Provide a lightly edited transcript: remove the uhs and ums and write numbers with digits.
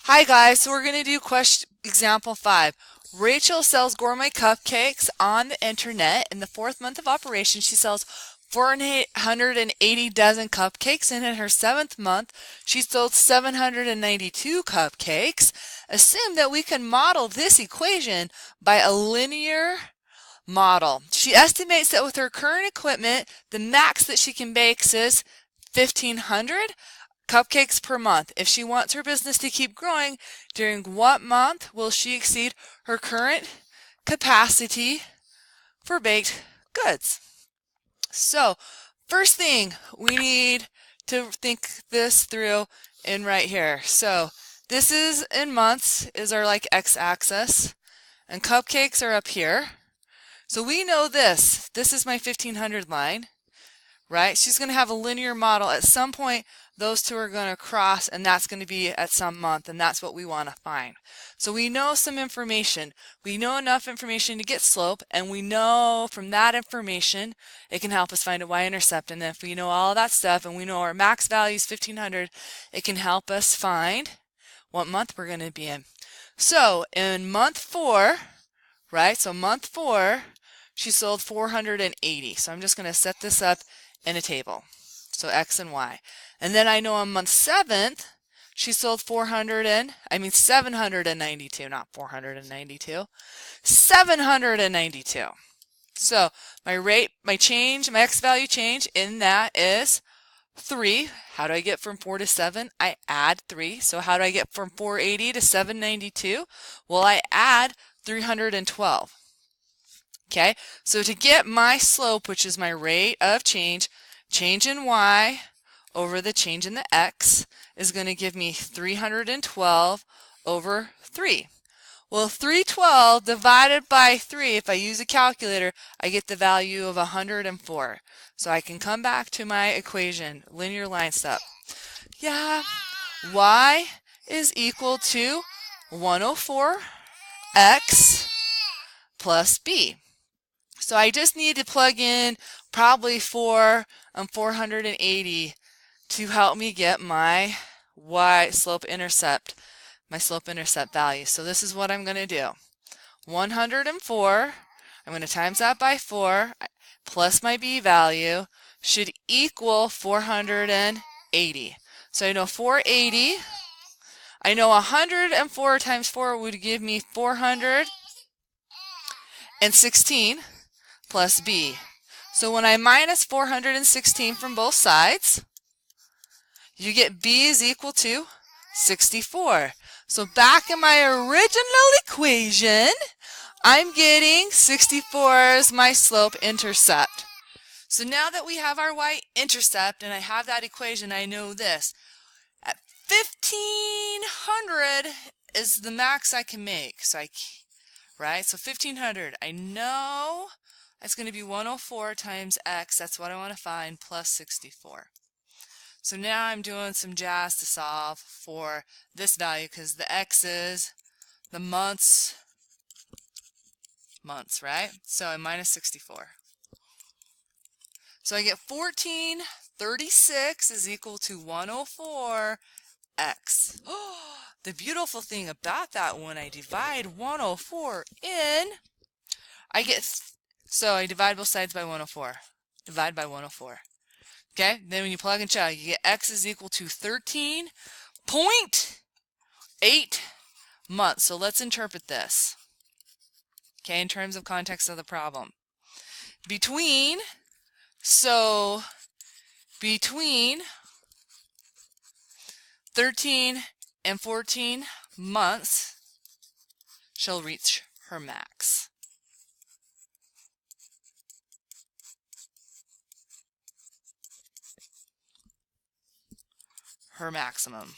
Hi guys, so we're going to do question example 5. Rachel sells gourmet cupcakes on the internet. In the 4th month of operation, she sells 480 dozen cupcakes, and in her 7th month, she sold 792 cupcakes. Assume that we can model this equation by a linear model. She estimates that with her current equipment, the max that she can bake is 1,500 cupcakes per month. If she wants her business to keep growing, during what month will she exceed her current capacity for baked goods? So, first thing, we need to think this through in right here. So, this is in months, is our like x-axis, and cupcakes are up here. So we know this. This is my 1,500 line, right? She's going to have a linear model. At some point, those two are going to cross, and that's going to be at some month, and that's what we want to find. So we know some information. We know enough information to get slope, and we know from that information, it can help us find a y-intercept. And if we know all that stuff, and we know our max value is 1,500, it can help us find what month we're going to be in. So in month 4, right? So month 4, she sold 480. So I'm just going to set this up in a table. So X and Y. And then I know on month 7th, she sold 792, not 492, 792. So my rate, my change, my X value change in that is 3. How do I get from 4 to 7? I add 3. So how do I get from 480 to 792? Well, I add 312. Okay, so to get my slope, which is my rate of change in y over the change in the x, is going to give me 312 over 3. Well, 312 divided by 3, if I use a calculator, I get the value of 104. So I can come back to my equation, linear line step. Yeah, y is equal to 104x plus b. So I just need to plug in probably 480 to help me get my slope intercept value. So this is what I'm going to do. 104, I'm going to times that by 4, plus my b value should equal 480. So I know 480. I know 104 times 4 would give me 416 plus b. So when I minus 416 from both sides, you get b is equal to 64. So back in my original equation, I'm getting 64 as my slope intercept. So now that we have our y-intercept and I have that equation, I know this. At 1,500 is the max I can make. So right? So 1,500, I know it's going to be 104 times x, that's what I want to find, plus 64. So now I'm doing some jazz to solve for this value because the x is the months, right? So I minus 64. So I get 1436 is equal to 104x. The beautiful thing about that, when I divide 104 in, I get, so I divide both sides by 104. Divide by 104. Okay, then when you plug and chug, you get x is equal to 13.8 months. So let's interpret this, okay, in terms of context of the problem. Between 13 and 14 months shall reach her max. Her maximum.